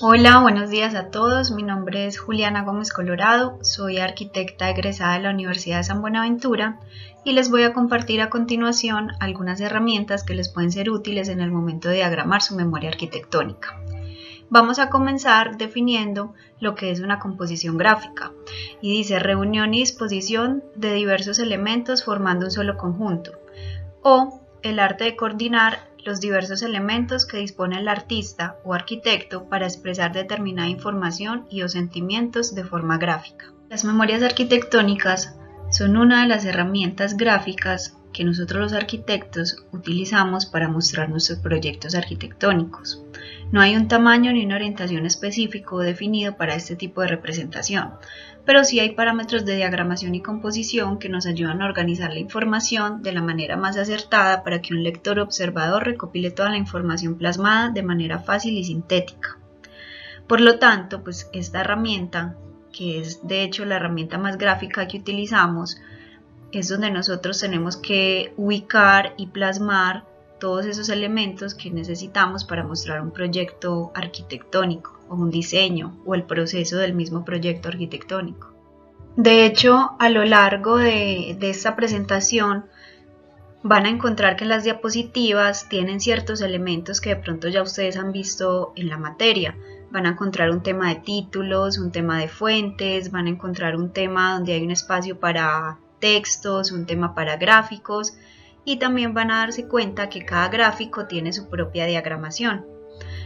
Hola, buenos días a todos. Mi nombre es Juliana Gómez Colorado, soy arquitecta egresada de la Universidad de San Buenaventura y les voy a compartir a continuación algunas herramientas que les pueden ser útiles en el momento de diagramar su memoria arquitectónica. Vamos a comenzar definiendo lo que es una composición gráfica y dice reunión y disposición de diversos elementos formando un solo conjunto, o el arte de coordinar los diversos elementos que dispone el artista o arquitecto para expresar determinada información y o sentimientos de forma gráfica. Las memorias arquitectónicas son una de las herramientas gráficas que nosotros los arquitectos utilizamos para mostrar nuestros proyectos arquitectónicos. No hay un tamaño ni una orientación específico definido para este tipo de representación, pero sí hay parámetros de diagramación y composición que nos ayudan a organizar la información de la manera más acertada para que un lector observador recopile toda la información plasmada de manera fácil y sintética. Por lo tanto, esta herramienta, que es de hecho la herramienta más gráfica que utilizamos, es donde nosotros tenemos que ubicar y plasmar todos esos elementos que necesitamos para mostrar un proyecto arquitectónico o un diseño o el proceso del mismo proyecto arquitectónico. De hecho, a lo largo de esta presentación van a encontrar que las diapositivas tienen ciertos elementos que de pronto ya ustedes han visto en la materia. Van a encontrar un tema de títulos, un tema de fuentes, van a encontrar un tema donde hay un espacio para textos, un tema para gráficos, y también van a darse cuenta que cada gráfico tiene su propia diagramación.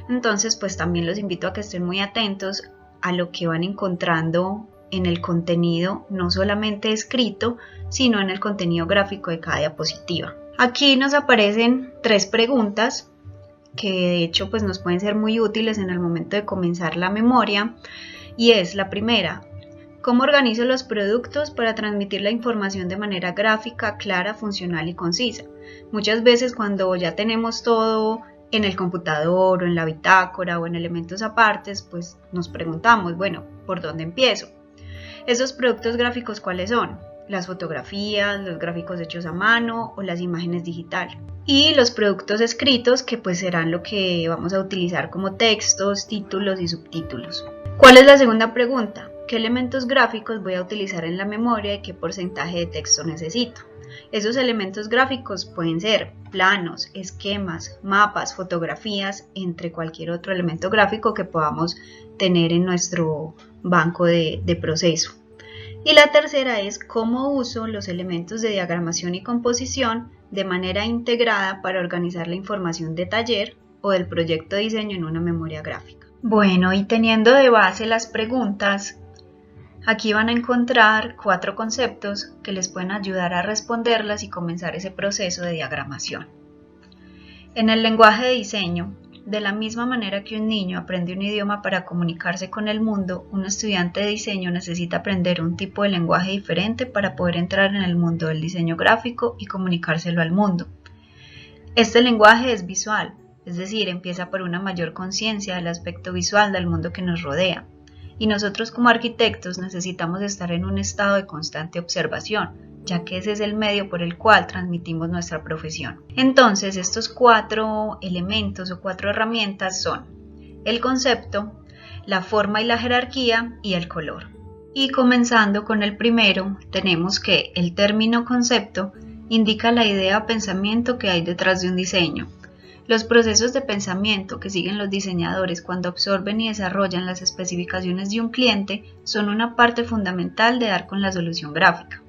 Entonces, también los invito a que estén muy atentos a lo que van encontrando en el contenido, no solamente escrito, sino en el contenido gráfico de cada diapositiva. Aquí nos aparecen 3 preguntas que de hecho nos pueden ser muy útiles en el momento de comenzar la memoria, y es la primera: ¿cómo organizo los productos para transmitir la información de manera gráfica, clara, funcional y concisa? Muchas veces cuando ya tenemos todo en el computador o en la bitácora o en elementos apartes, nos preguntamos, bueno, ¿por dónde empiezo? ¿Esos productos gráficos cuáles son? Las fotografías, los gráficos hechos a mano o las imágenes digitales. Y los productos escritos, que serán lo que vamos a utilizar como textos, títulos y subtítulos. ¿Cuál es la segunda pregunta? ¿Qué elementos gráficos voy a utilizar en la memoria y qué porcentaje de texto necesito? Esos elementos gráficos pueden ser planos, esquemas, mapas, fotografías, entre cualquier otro elemento gráfico que podamos tener en nuestro banco de proceso. Y la tercera es cómo uso los elementos de diagramación y composición de manera integrada para organizar la información de taller o del proyecto de diseño en una memoria gráfica. Bueno, y teniendo de base las preguntas, aquí van a encontrar 4 conceptos que les pueden ayudar a responderlas y comenzar ese proceso de diagramación. En el lenguaje de diseño, de la misma manera que un niño aprende un idioma para comunicarse con el mundo, un estudiante de diseño necesita aprender un tipo de lenguaje diferente para poder entrar en el mundo del diseño gráfico y comunicárselo al mundo. Este lenguaje es visual, es decir, empieza por una mayor conciencia del aspecto visual del mundo que nos rodea. Y nosotros como arquitectos necesitamos estar en un estado de constante observación, ya que ese es el medio por el cual transmitimos nuestra profesión. Entonces, estos 4 elementos o 4 herramientas son el concepto, la forma y la jerarquía y el color. Y comenzando con el primero, tenemos que el término concepto indica la idea o pensamiento que hay detrás de un diseño. Los procesos de pensamiento que siguen los diseñadores cuando absorben y desarrollan las especificaciones de un cliente son una parte fundamental de dar con la solución gráfica.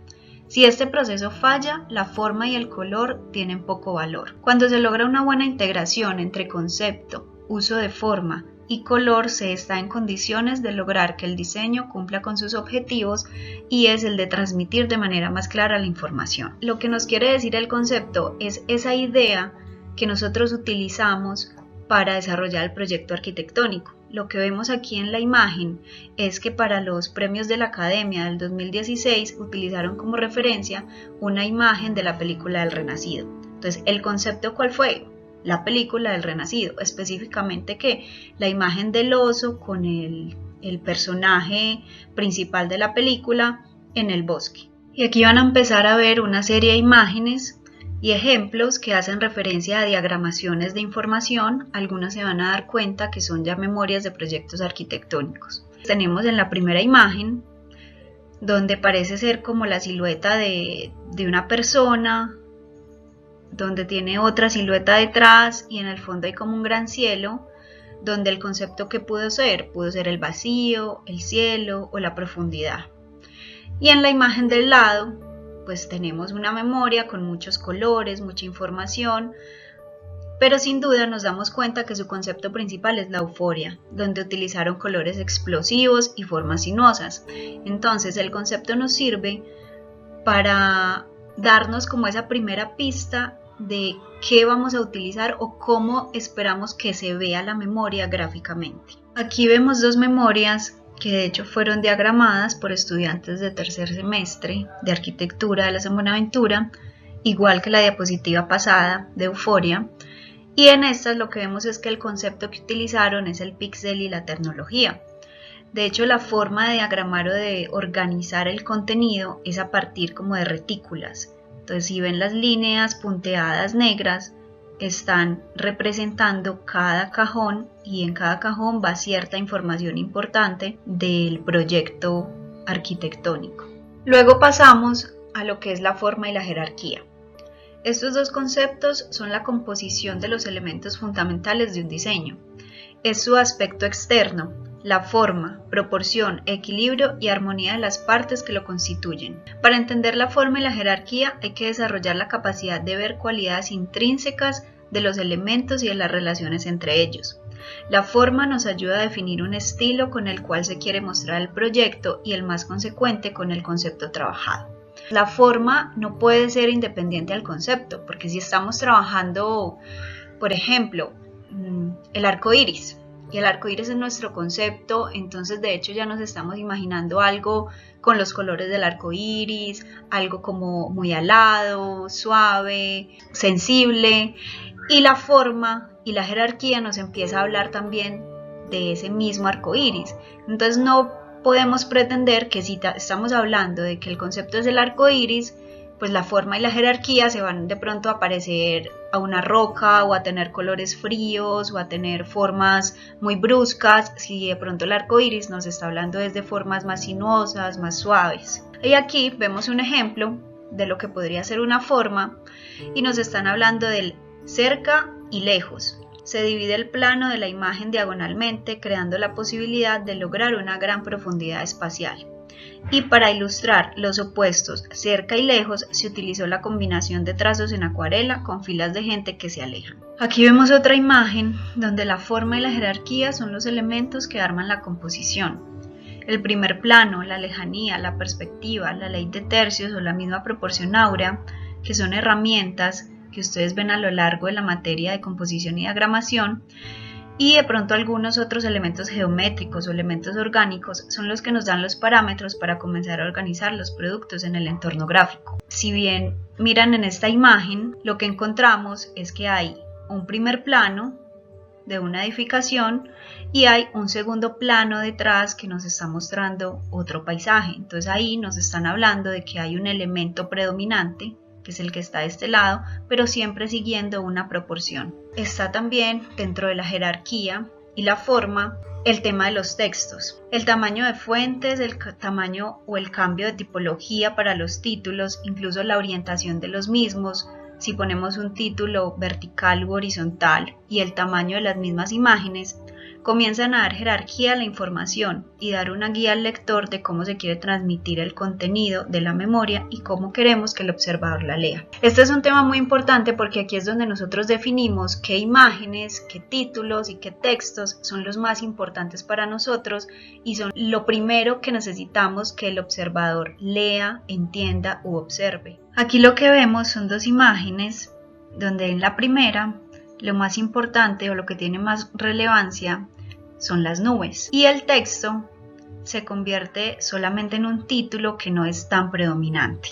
Si este proceso falla, la forma y el color tienen poco valor. Cuando se logra una buena integración entre concepto, uso de forma y color, se está en condiciones de lograr que el diseño cumpla con sus objetivos, y es el de transmitir de manera más clara la información. Lo que nos quiere decir el concepto es esa idea que nosotros utilizamos para desarrollar el proyecto arquitectónico. Lo que vemos aquí en la imagen es que para los premios de la Academia del 2016 utilizaron como referencia una imagen de la película del Renacido. Entonces, ¿el concepto cuál fue? La película del Renacido, específicamente que la imagen del oso con el personaje principal de la película en el bosque. Y aquí van a empezar a ver una serie de imágenes y ejemplos que hacen referencia a diagramaciones de información. Algunos se van a dar cuenta que son ya memorias de proyectos arquitectónicos. Tenemos en la primera imagen donde parece ser como la silueta de una persona, donde tiene otra silueta detrás y en el fondo hay como un gran cielo, donde el concepto que pudo ser el vacío, el cielo o la profundidad. Y en la imagen del lado pues tenemos una memoria con muchos colores, mucha información, pero sin duda nos damos cuenta que su concepto principal es la euforia, donde utilizaron colores explosivos y formas sinuosas. Entonces el concepto nos sirve para darnos como esa primera pista de qué vamos a utilizar o cómo esperamos que se vea la memoria gráficamente. Aquí vemos dos memorias que de hecho fueron diagramadas por estudiantes de tercer semestre de arquitectura de la San Buenaventura, igual que la diapositiva pasada de euforia. Y en estas lo que vemos es que el concepto que utilizaron es el píxel y la tecnología. De hecho, la forma de diagramar o de organizar el contenido es a partir como de retículas. Entonces, si ven las líneas punteadas negras, están representando cada cajón y en cada cajón va cierta información importante del proyecto arquitectónico. Luego pasamos a lo que es la forma y la jerarquía. Estos dos conceptos son la composición de los elementos fundamentales de un diseño. Es su aspecto externo, la forma, proporción, equilibrio y armonía de las partes que lo constituyen. Para entender la forma y la jerarquía hay que desarrollar la capacidad de ver cualidades intrínsecas de los elementos y de las relaciones entre ellos. La forma nos ayuda a definir un estilo con el cual se quiere mostrar el proyecto y el más consecuente con el concepto trabajado. La forma no puede ser independiente al concepto, porque si estamos trabajando, por ejemplo, el arco iris, y el arco iris es nuestro concepto, entonces de hecho ya nos estamos imaginando algo con los colores del arco iris, algo como muy alado, suave, sensible, y la forma y la jerarquía nos empieza a hablar también de ese mismo arco iris. Entonces no podemos pretender que si estamos hablando de que el concepto es el arco iris, pues la forma y la jerarquía se van de pronto a parecer a una roca o a tener colores fríos o a tener formas muy bruscas, si de pronto el arco iris nos está hablando desde formas más sinuosas, más suaves. Y aquí vemos un ejemplo de lo que podría ser una forma y nos están hablando del cerca y lejos. Se divide el plano de la imagen diagonalmente, creando la posibilidad de lograr una gran profundidad espacial. Y para ilustrar los opuestos cerca y lejos, se utilizó la combinación de trazos en acuarela con filas de gente que se alejan. Aquí vemos otra imagen donde la forma y la jerarquía son los elementos que arman la composición. El primer plano, la lejanía, la perspectiva, la ley de tercios o la misma proporción áurea, que son herramientas que ustedes ven a lo largo de la materia de composición y diagramación, y de pronto algunos otros elementos geométricos o elementos orgánicos son los que nos dan los parámetros para comenzar a organizar los productos en el entorno gráfico. Si bien miran en esta imagen, lo que encontramos es que hay un primer plano de una edificación y hay un segundo plano detrás que nos está mostrando otro paisaje. Entonces ahí nos están hablando de que hay un elemento predominante, que es el que está de este lado, pero siempre siguiendo una proporción. Está también dentro de la jerarquía y la forma el tema de los textos, el tamaño de fuentes, el tamaño o el cambio de tipología para los títulos, incluso la orientación de los mismos, si ponemos un título vertical u horizontal, y el tamaño de las mismas imágenes, comienzan a dar jerarquía a la información y dar una guía al lector de cómo se quiere transmitir el contenido de la memoria y cómo queremos que el observador la lea. Este es un tema muy importante porque aquí es donde nosotros definimos qué imágenes, qué títulos y qué textos son los más importantes para nosotros y son lo primero que necesitamos que el observador lea, entienda u observe. Aquí lo que vemos son dos imágenes donde en la primera lo más importante o lo que tiene más relevancia son las nubes y el texto se convierte solamente en un título que no es tan predominante.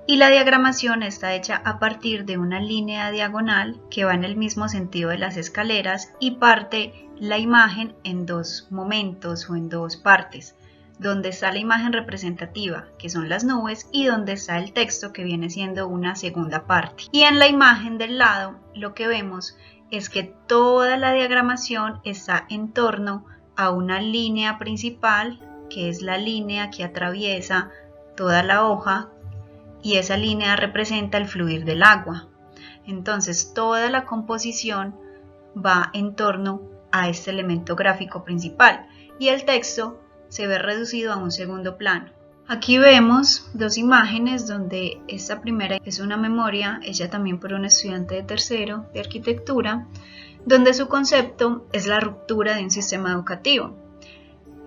Y la diagramación está hecha a partir de una línea diagonal que va en el mismo sentido de las escaleras y parte la imagen en dos momentos o en dos partes. donde está la imagen representativa, que son las nubes, y donde está el texto, que viene siendo una segunda parte. Y en la imagen del lado lo que vemos es que toda la diagramación está en torno a una línea principal, que es la línea que atraviesa toda la hoja, y esa línea representa el fluir del agua. Entonces toda la composición va en torno a este elemento gráfico principal y el texto se ve reducido a un segundo plano. Aquí vemos dos imágenes donde esta primera es una memoria hecha también por un estudiante de tercero de arquitectura, donde su concepto es la ruptura de un sistema educativo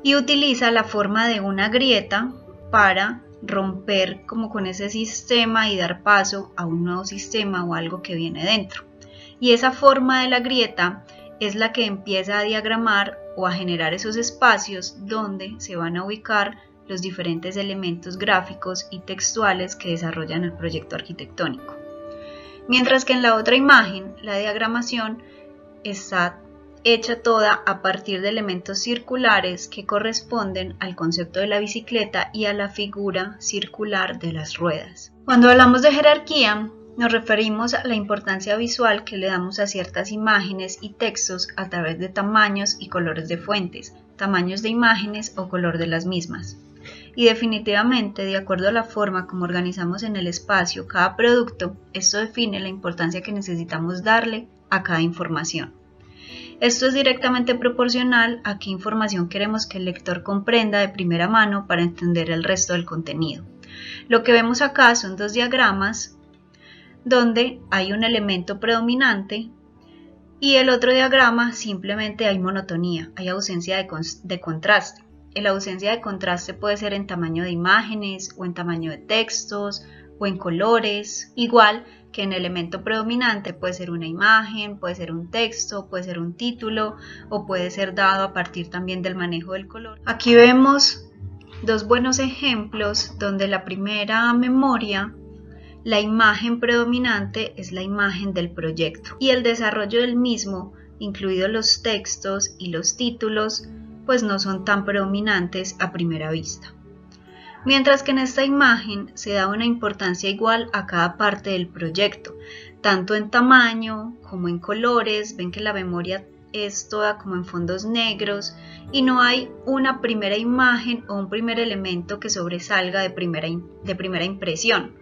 y utiliza la forma de una grieta para romper como con ese sistema y dar paso a un nuevo sistema o algo que viene dentro. Y esa forma de la grieta es la que empieza a diagramar o a generar esos espacios donde se van a ubicar los diferentes elementos gráficos y textuales que desarrollan el proyecto arquitectónico. Mientras que en la otra imagen, la diagramación está hecha toda a partir de elementos circulares que corresponden al concepto de la bicicleta y a la figura circular de las ruedas. Cuando hablamos de jerarquía, nos referimos a la importancia visual que le damos a ciertas imágenes y textos a través de tamaños y colores de fuentes, tamaños de imágenes o color de las mismas. Y definitivamente, de acuerdo a la forma como organizamos en el espacio cada producto, esto define la importancia que necesitamos darle a cada información. Esto es directamente proporcional a qué información queremos que el lector comprenda de primera mano para entender el resto del contenido. Lo que vemos acá son dos diagramas donde hay un elemento predominante y el otro diagrama simplemente hay monotonía, hay ausencia de contraste. La ausencia de contraste puede ser en tamaño de imágenes o en tamaño de textos o en colores, igual que en el elemento predominante puede ser una imagen, puede ser un texto, puede ser un título o puede ser dado a partir también del manejo del color. Aquí vemos dos buenos ejemplos donde la primera memoria, la imagen predominante es la imagen del proyecto y el desarrollo del mismo, incluidos los textos y los títulos, pues no son tan predominantes a primera vista. Mientras que en esta imagen se da una importancia igual a cada parte del proyecto, tanto en tamaño como en colores. Ven que la memoria es toda como en fondos negros y no hay una primera imagen o un primer elemento que sobresalga de primera impresión.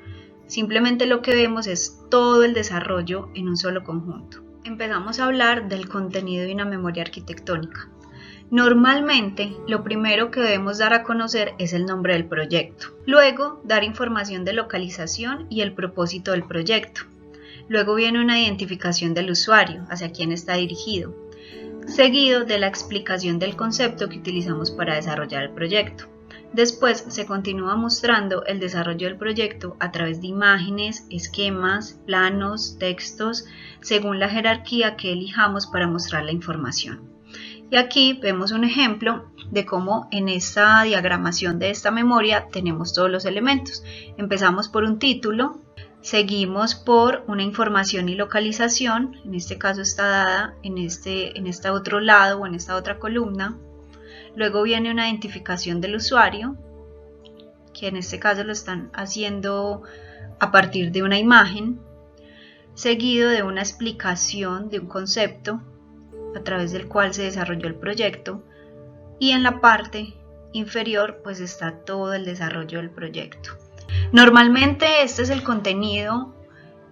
Simplemente lo que vemos es todo el desarrollo en un solo conjunto. Empezamos a hablar del contenido de una memoria arquitectónica. Normalmente, lo primero que debemos dar a conocer es el nombre del proyecto. Luego, dar información de localización y el propósito del proyecto. Luego viene una identificación del usuario, hacia quién está dirigido, seguido de la explicación del concepto que utilizamos para desarrollar el proyecto. Después se continúa mostrando el desarrollo del proyecto a través de imágenes, esquemas, planos, textos, según la jerarquía que elijamos para mostrar la información. Y aquí vemos un ejemplo de cómo en esta diagramación de esta memoria tenemos todos los elementos. Empezamos por un título, seguimos por una información y localización, en este caso está dada en este otro lado o en esta otra columna. Luego viene una identificación del usuario, que en este caso lo están haciendo a partir de una imagen, seguido de una explicación de un concepto a través del cual se desarrolló el proyecto, y en la parte inferior pues está todo el desarrollo del proyecto. Normalmente este es el contenido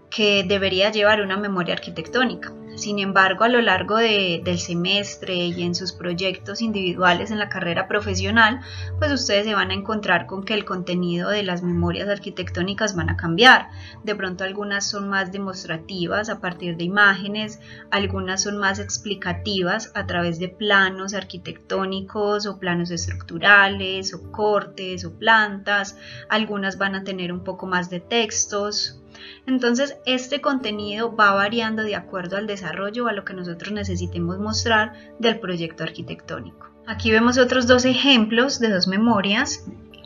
que debería llevar una memoria arquitectónica. Sin embargo, a lo largo del semestre y en sus proyectos individuales en la carrera profesional, pues ustedes se van a encontrar con que el contenido de las memorias arquitectónicas van a cambiar. De pronto algunas son más demostrativas a partir de imágenes, algunas son más explicativas a través de planos arquitectónicos o planos estructurales o cortes o plantas, algunas van a tener un poco más de textos. Entonces este contenido va variando de acuerdo al desarrollo o a lo que nosotros necesitemos mostrar del proyecto arquitectónico. Aquí vemos otros dos ejemplos de dos memorias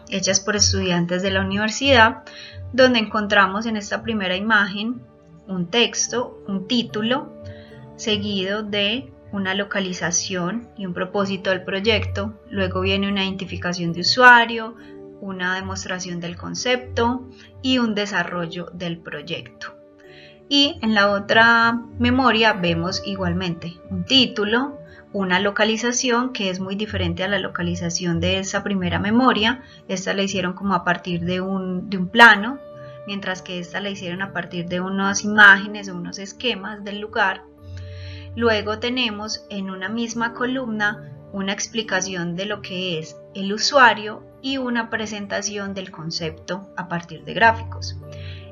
hechas por estudiantes de la universidad, donde encontramos en esta primera imagen un texto, un título, seguido de una localización y un propósito del proyecto, luego viene una identificación de usuario, una demostración del concepto y un desarrollo del proyecto. Y en la otra memoria vemos igualmente un título, una localización que es muy diferente a la localización de esa primera memoria. Esta la hicieron como a partir de un plano, mientras que esta la hicieron a partir de unas imágenes o unos esquemas del lugar. Luego tenemos en una misma columna una explicación de lo que es el usuario y una presentación del concepto a partir de gráficos.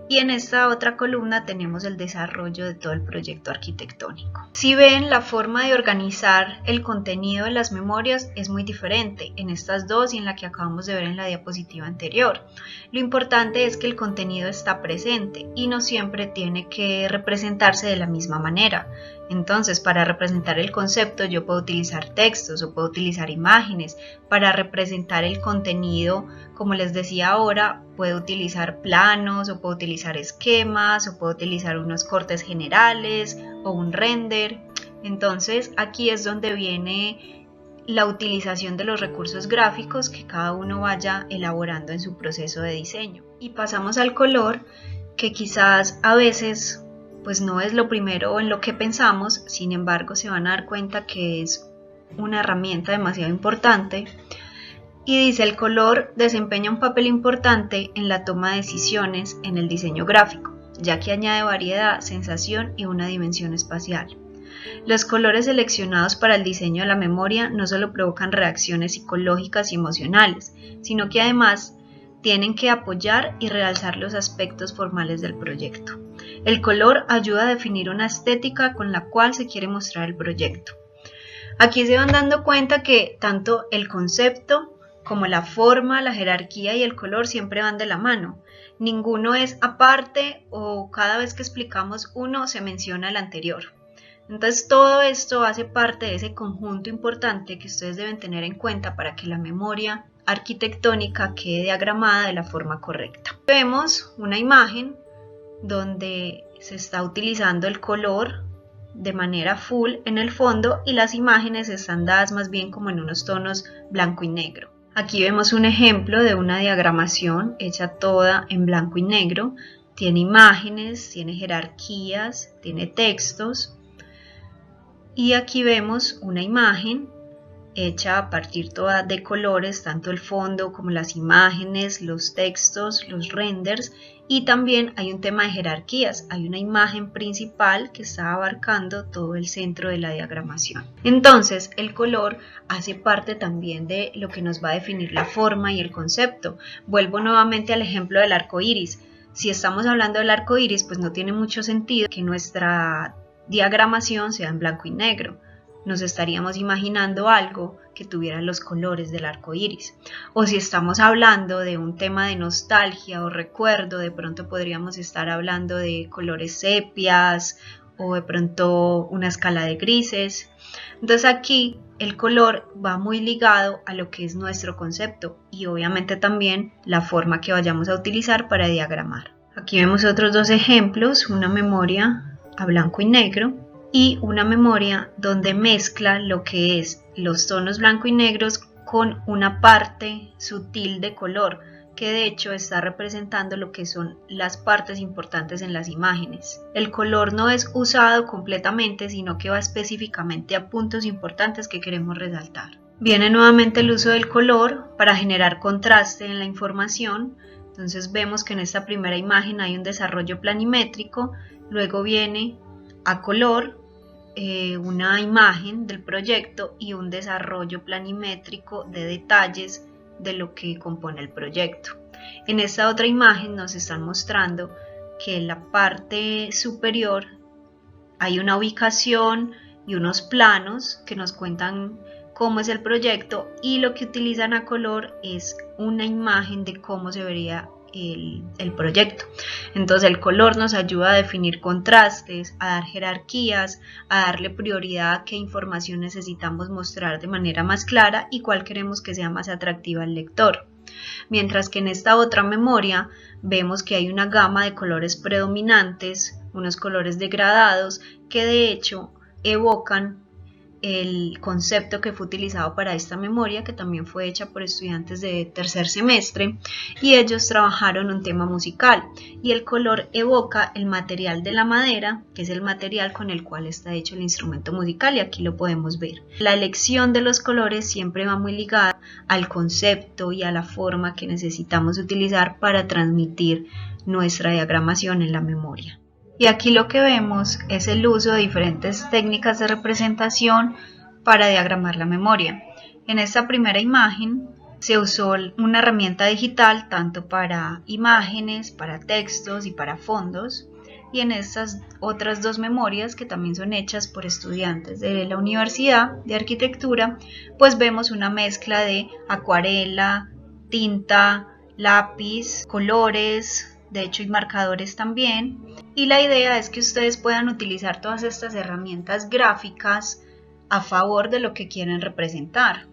Y en esta otra columna tenemos el desarrollo de todo el proyecto arquitectónico. Si ven, la forma de organizar el contenido de las memorias es muy diferente en estas dos y en la que acabamos de ver en la diapositiva anterior. Lo importante es que el contenido está presente y no siempre tiene que representarse de la misma manera. Entonces, para representar el concepto yo puedo utilizar textos o puedo utilizar imágenes. Para representar el contenido, como les decía ahora, puedo utilizar planos o puedo utilizar esquemas o puedo utilizar unos cortes generales o un render. Entonces, aquí es donde viene la utilización de los recursos gráficos que cada uno vaya elaborando en su proceso de diseño. Y pasamos al color, que quizás a veces pues no es lo primero en lo que pensamos, sin embargo se van a dar cuenta que es una herramienta demasiado importante. Y dice: el color desempeña un papel importante en la toma de decisiones en el diseño gráfico, ya que añade variedad, sensación y una dimensión espacial. Los colores seleccionados para el diseño de la memoria no solo provocan reacciones psicológicas y emocionales, sino que además tienen que apoyar y realzar los aspectos formales del proyecto. El color ayuda a definir una estética con la cual se quiere mostrar el proyecto. Aquí se van dando cuenta que tanto el concepto como la forma, la jerarquía y el color siempre van de la mano. Ninguno es aparte o cada vez que explicamos uno se menciona el anterior. Entonces todo esto hace parte de ese conjunto importante que ustedes deben tener en cuenta para que la memoria arquitectónica quede diagramada de la forma correcta. Vemos una imagen donde se está utilizando el color de manera full en el fondo y las imágenes están dadas más bien como en unos tonos blanco y negro. Aquí vemos un ejemplo de una diagramación hecha toda en blanco y negro. Tiene imágenes, tiene jerarquías, tiene textos. Y aquí vemos una imagen hecha a partir toda de colores, tanto el fondo como las imágenes, los textos, los renders, y también hay un tema de jerarquías. Hay una imagen principal que está abarcando todo el centro de la diagramación. Entonces el color hace parte también de lo que nos va a definir la forma y el concepto. Vuelvo nuevamente al ejemplo del arco iris. Si estamos hablando del arco iris, pues no tiene mucho sentido que nuestra diagramación sea en blanco y negro. Nos estaríamos imaginando algo que tuviera los colores del arco iris. O si estamos hablando de un tema de nostalgia o recuerdo, de pronto podríamos estar hablando de colores sepias o de pronto una escala de grises. Entonces aquí el color va muy ligado a lo que es nuestro concepto y obviamente también la forma que vayamos a utilizar para diagramar. Aquí vemos otros dos ejemplos, una memoria a blanco y negro y una memoria donde mezcla lo que es los tonos blanco y negros con una parte sutil de color que de hecho está representando lo que son las partes importantes en las imágenes. El color no es usado completamente, sino que va específicamente a puntos importantes que queremos resaltar. Viene nuevamente el uso del color para generar contraste en la información. Entonces vemos que en esta primera imagen hay un desarrollo planimétrico, luego viene a color una imagen del proyecto y un desarrollo planimétrico de detalles de lo que compone el proyecto. En esta otra imagen nos están mostrando que en la parte superior hay una ubicación y unos planos que nos cuentan cómo es el proyecto y lo que utilizan a color es una imagen de cómo se vería el proyecto. Entonces el color nos ayuda a definir contrastes, a dar jerarquías, a darle prioridad a qué información necesitamos mostrar de manera más clara y cuál queremos que sea más atractiva al lector. Mientras que en esta otra memoria vemos que hay una gama de colores predominantes, unos colores degradados que de hecho evocan el concepto que fue utilizado para esta memoria, que también fue hecha por estudiantes de tercer semestre, y ellos trabajaron un tema musical, y el color evoca el material de la madera, que es el material con el cual está hecho el instrumento musical, y aquí lo podemos ver. La elección de los colores siempre va muy ligada al concepto y a la forma que necesitamos utilizar para transmitir nuestra diagramación en la memoria. Y aquí lo que vemos es el uso de diferentes técnicas de representación para diagramar la memoria. En esta primera imagen se usó una herramienta digital tanto para imágenes, para textos y para fondos. Y en estas otras dos memorias, que también son hechas por estudiantes de la Universidad de Arquitectura, pues vemos una mezcla de acuarela, tinta, lápiz, colores, de hecho y marcadores también, y la idea es que ustedes puedan utilizar todas estas herramientas gráficas a favor de lo que quieren representar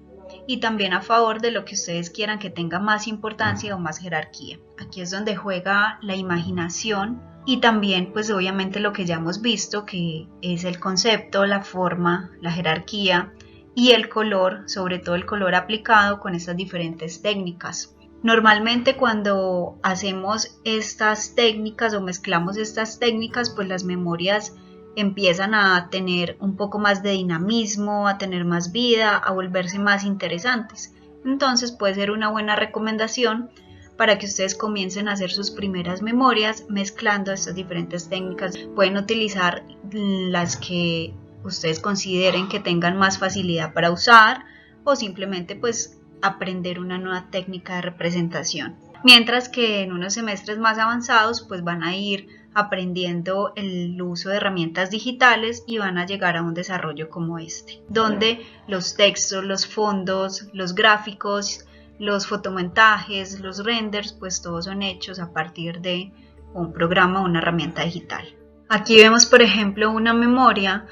y también a favor de lo que ustedes quieran que tenga más importancia o más jerarquía. Aquí es donde juega la imaginación y también pues obviamente lo que ya hemos visto, que es el concepto, la forma, la jerarquía y el color, sobre todo el color aplicado con estas diferentes técnicas. Normalmente cuando hacemos estas técnicas o mezclamos estas técnicas, pues las memorias empiezan a tener un poco más de dinamismo, a tener más vida, a volverse más interesantes. Entonces puede ser una buena recomendación para que ustedes comiencen a hacer sus primeras memorias mezclando estas diferentes técnicas. Pueden utilizar las que ustedes consideren que tengan más facilidad para usar o simplemente pues aprender una nueva técnica de representación. Mientras que en unos semestres más avanzados pues van a ir aprendiendo el uso de herramientas digitales y van a llegar a un desarrollo como este, donde los textos, los fondos, los gráficos, los fotomontajes, los renders, pues todos son hechos a partir de un programa o una herramienta digital. Aquí vemos por ejemplo una memoria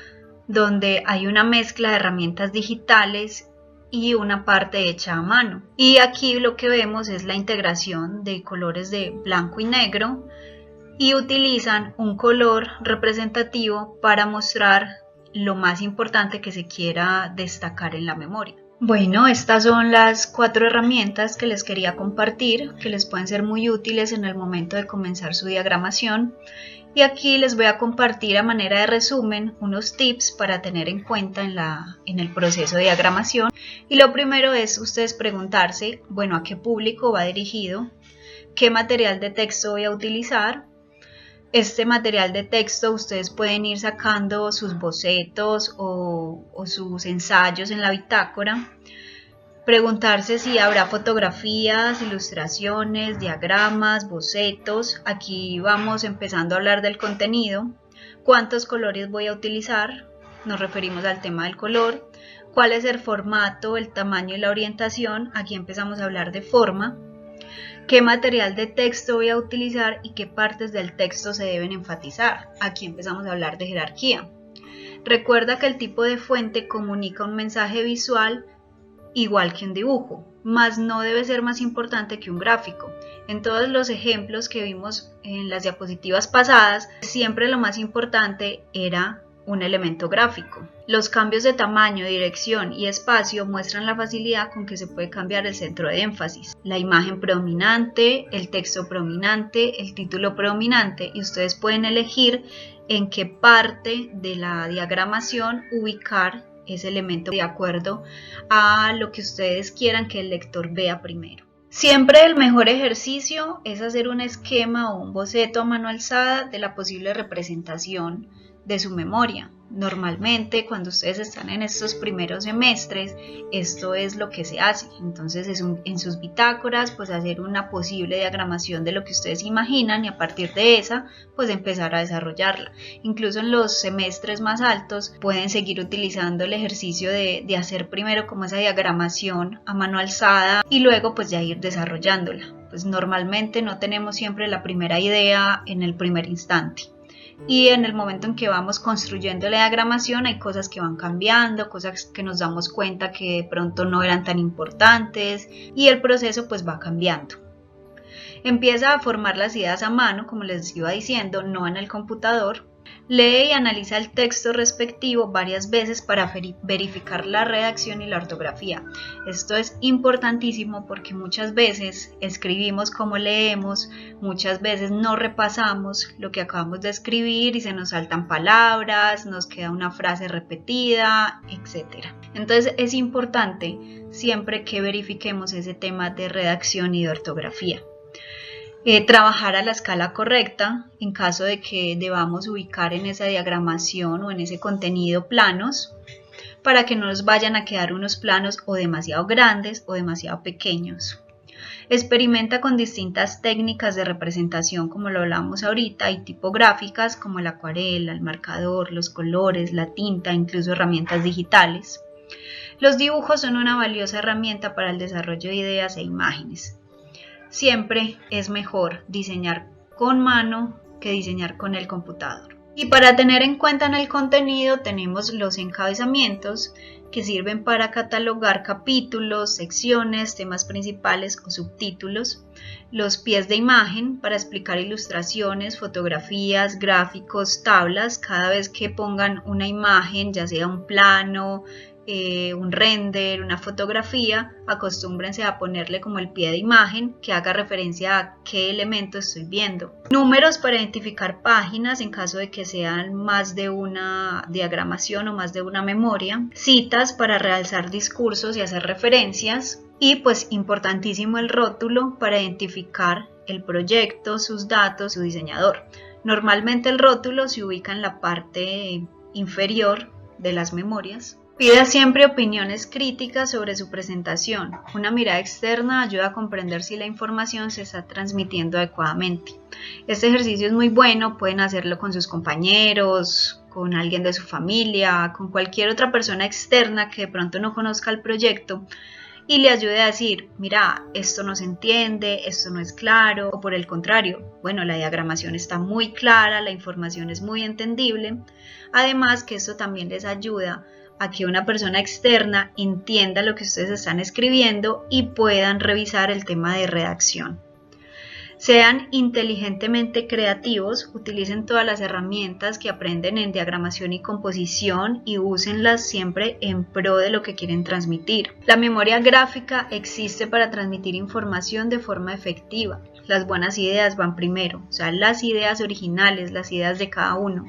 donde hay una mezcla de herramientas digitales y una parte hecha a mano. Y aquí lo que vemos es la integración de colores de blanco y negro y utilizan un color representativo para mostrar lo más importante que se quiera destacar en la memoria. Bueno, estas son las 4 herramientas que les quería compartir, que les pueden ser muy útiles en el momento de comenzar su diagramación. Y aquí les voy a compartir a manera de resumen unos tips para tener en cuenta en el proceso de diagramación. Y lo primero es ustedes preguntarse, bueno, ¿a qué público va dirigido? ¿Qué material de texto voy a utilizar? Este material de texto ustedes pueden ir sacando sus bocetos o sus ensayos en la bitácora. Preguntarse si habrá fotografías, ilustraciones, diagramas, bocetos. Aquí vamos empezando a hablar del contenido. ¿Cuántos colores voy a utilizar? Nos referimos al tema del color. ¿Cuál es el formato, el tamaño y la orientación? Aquí empezamos a hablar de forma. ¿Qué material de texto voy a utilizar y qué partes del texto se deben enfatizar? Aquí empezamos a hablar de jerarquía. Recuerda que el tipo de fuente comunica un mensaje visual igual que un dibujo, mas no debe ser más importante que un gráfico. En todos los ejemplos que vimos en las diapositivas pasadas, siempre lo más importante era un elemento gráfico. Los cambios de tamaño, dirección y espacio muestran la facilidad con que se puede cambiar el centro de énfasis, la imagen predominante, el texto predominante, el título predominante, y ustedes pueden elegir en qué parte de la diagramación ubicar ese elemento de acuerdo a lo que ustedes quieran que el lector vea primero. Siempre el mejor ejercicio es hacer un esquema o un boceto a mano alzada de la posible representación de su memoria. Normalmente cuando ustedes están en estos primeros semestres, esto es lo que se hace. Entonces en sus bitácoras pues hacer una posible diagramación de lo que ustedes imaginan y a partir de esa pues empezar a desarrollarla. Incluso en los semestres más altos pueden seguir utilizando el ejercicio de hacer primero como esa diagramación a mano alzada y luego pues ya ir desarrollándola. Pues normalmente no tenemos siempre la primera idea en el primer instante. Y en el momento en que vamos construyendo la diagramación hay cosas que van cambiando, cosas que nos damos cuenta que de pronto no eran tan importantes y el proceso pues va cambiando. Empieza a formar las ideas a mano, como les iba diciendo, no en el computador. Lee y analiza el texto respectivo varias veces para verificar la redacción y la ortografía. Esto es importantísimo porque muchas veces escribimos como leemos, muchas veces no repasamos lo que acabamos de escribir y se nos saltan palabras, nos queda una frase repetida, etc. Entonces es importante siempre que verifiquemos ese tema de redacción y de ortografía. Trabajar a la escala correcta en caso de que debamos ubicar en esa diagramación o en ese contenido planos para que no nos vayan a quedar unos planos o demasiado grandes o demasiado pequeños. Experimenta con distintas técnicas de representación como lo hablamos ahorita y tipográficas como la acuarela, el marcador, los colores, la tinta, incluso herramientas digitales. Los dibujos son una valiosa herramienta para el desarrollo de ideas e imágenes. Siempre es mejor diseñar con mano que diseñar con el computador. Y para tener en cuenta en el contenido tenemos los encabezamientos que sirven para catalogar capítulos, secciones, temas principales o subtítulos. Los pies de imagen para explicar ilustraciones, fotografías, gráficos, tablas. Cada vez que pongan una imagen, ya sea un plano, un render, una fotografía, acostúmbrense a ponerle como el pie de imagen que haga referencia a qué elemento estoy viendo. Números para identificar páginas en caso de que sean más de una diagramación o más de una memoria. Citas para realzar discursos y hacer referencias. Y pues importantísimo el rótulo para identificar el proyecto, sus datos, su diseñador. Normalmente el rótulo se ubica en la parte inferior de las memorias. Pida siempre opiniones críticas sobre su presentación. Una mirada externa ayuda a comprender si la información se está transmitiendo adecuadamente. Este ejercicio es muy bueno, pueden hacerlo con sus compañeros, con alguien de su familia, con cualquier otra persona externa que de pronto no conozca el proyecto y le ayude a decir, mira, esto no se entiende, esto no es claro, o por el contrario, bueno, la diagramación está muy clara, la información es muy entendible. Además que esto también les ayuda a que una persona externa entienda lo que ustedes están escribiendo y puedan revisar el tema de redacción. Sean inteligentemente creativos, utilicen todas las herramientas que aprenden en diagramación y composición y úsenlas siempre en pro de lo que quieren transmitir. La memoria gráfica existe para transmitir información de forma efectiva. Las buenas ideas van primero, o sea, las ideas originales, las ideas de cada uno.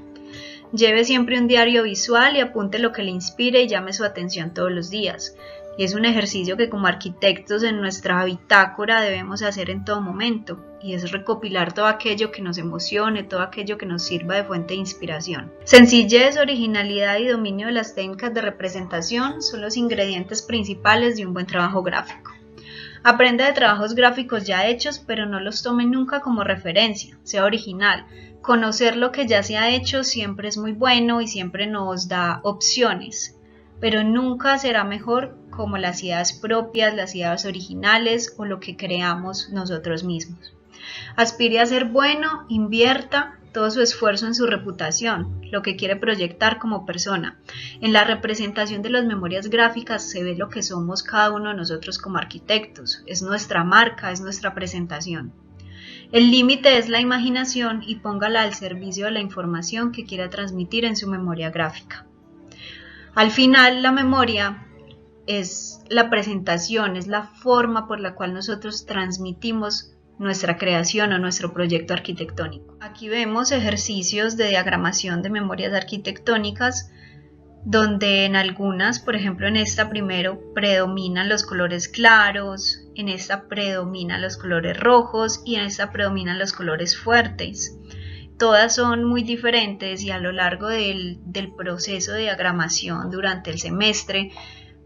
Lleve siempre un diario visual y apunte lo que le inspire y llame su atención todos los días. Y es un ejercicio que como arquitectos en nuestra bitácora debemos hacer en todo momento, y es recopilar todo aquello que nos emocione, todo aquello que nos sirva de fuente de inspiración. Sencillez, originalidad y dominio de las técnicas de representación son los ingredientes principales de un buen trabajo gráfico. Aprenda de trabajos gráficos ya hechos, pero no los tome nunca como referencia, sea original. Conocer lo que ya se ha hecho siempre es muy bueno y siempre nos da opciones, pero nunca será mejor como las ideas propias, las ideas originales o lo que creamos nosotros mismos. Aspire a ser bueno, invierta todo su esfuerzo en su reputación, lo que quiere proyectar como persona. En la representación de las memorias gráficas se ve lo que somos cada uno de nosotros como arquitectos, es nuestra marca, es nuestra presentación. El límite es la imaginación y póngala al servicio de la información que quiera transmitir en su memoria gráfica. Al final, la memoria es la presentación, es la forma por la cual nosotros transmitimos nuestra creación o nuestro proyecto arquitectónico. Aquí vemos ejercicios de diagramación de memorias arquitectónicas donde en algunas, por ejemplo en esta primero, predominan los colores claros, en esta predominan los colores rojos y en esta predominan los colores fuertes. Todas son muy diferentes y a lo largo del proceso de diagramación durante el semestre,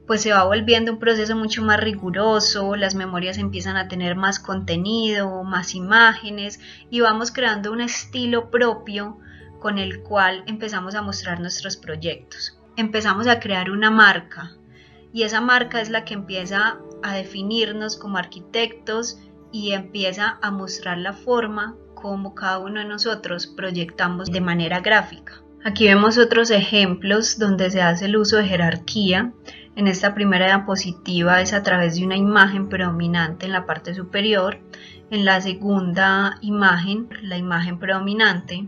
pues se va volviendo un proceso mucho más riguroso, las memorias empiezan a tener más contenido, más imágenes y vamos creando un estilo propio con el cual empezamos a mostrar nuestros proyectos. Empezamos a crear una marca y esa marca es la que empieza a definirnos como arquitectos y empieza a mostrar la forma como cada uno de nosotros proyectamos de manera gráfica. Aquí vemos otros ejemplos donde se hace el uso de jerarquía. En esta primera diapositiva es a través de una imagen predominante en la parte superior. En la segunda imagen, la imagen predominante.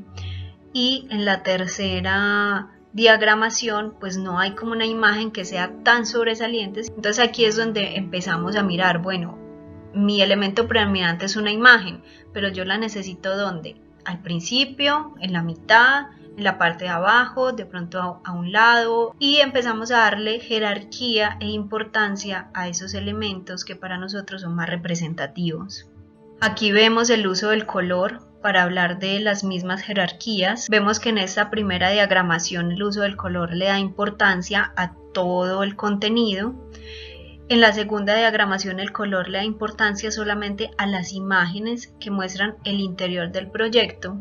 y en la tercera diagramación pues no hay como una imagen que sea tan sobresaliente. Entonces aquí es donde empezamos a mirar, bueno, mi elemento predominante es una imagen, pero yo la necesito ¿dónde? Al principio, en la mitad, en la parte de abajo, de pronto a un lado, y empezamos a darle jerarquía e importancia a esos elementos que para nosotros son más representativos. Aquí vemos el uso del color para hablar de las mismas jerarquías. Vemos que en esta primera diagramación el uso del color le da importancia a todo el contenido. En la segunda diagramación el color le da importancia solamente a las imágenes que muestran el interior del proyecto,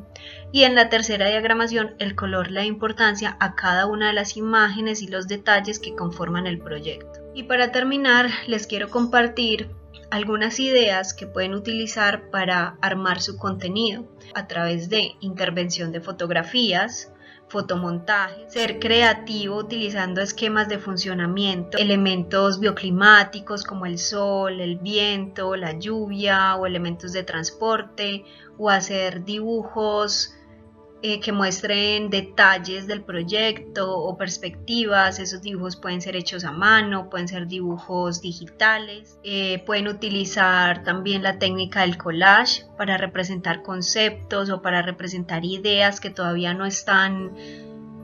y en la tercera diagramación el color le da importancia a cada una de las imágenes y los detalles que conforman el proyecto. Y para terminar les quiero compartir algunas ideas que pueden utilizar para armar su contenido a través de intervención de fotografías, fotomontaje, ser creativo utilizando esquemas de funcionamiento, elementos bioclimáticos como el sol, el viento, la lluvia o elementos de transporte, o hacer dibujos que muestren detalles del proyecto o perspectivas. Esos dibujos pueden ser hechos a mano, pueden ser dibujos digitales, pueden utilizar también la técnica del collage para representar conceptos o para representar ideas que todavía no están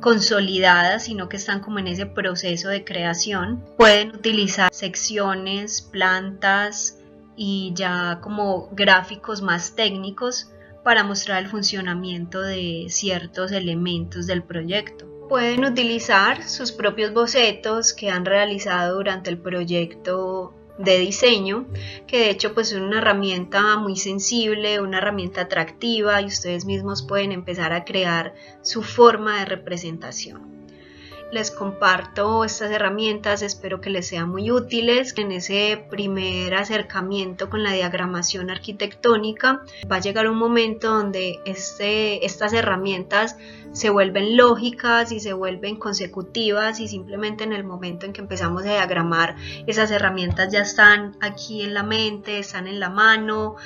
consolidadas, sino que están como en ese proceso de creación. Pueden utilizar secciones, plantas y ya como gráficos más técnicos para mostrar el funcionamiento de ciertos elementos del proyecto. Pueden utilizar sus propios bocetos que han realizado durante el proyecto de diseño, que de hecho pues es una herramienta muy sensible, una herramienta atractiva, y ustedes mismos pueden empezar a crear su forma de representación. Les comparto estas herramientas, espero que les sean muy útiles. En ese primer acercamiento con la diagramación arquitectónica va a llegar un momento donde estas herramientas se vuelven lógicas y se vuelven consecutivas, y simplemente en el momento en que empezamos a diagramar, esas herramientas ya están aquí en la mente, están en la mano,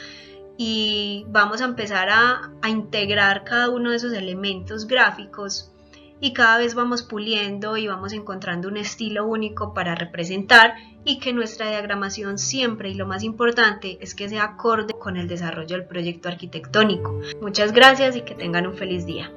y vamos a empezar a integrar cada uno de esos elementos gráficos, y cada vez vamos puliendo y vamos encontrando un estilo único para representar, y que nuestra diagramación siempre, y lo más importante, es que sea acorde con el desarrollo del proyecto arquitectónico. Muchas gracias y que tengan un feliz día.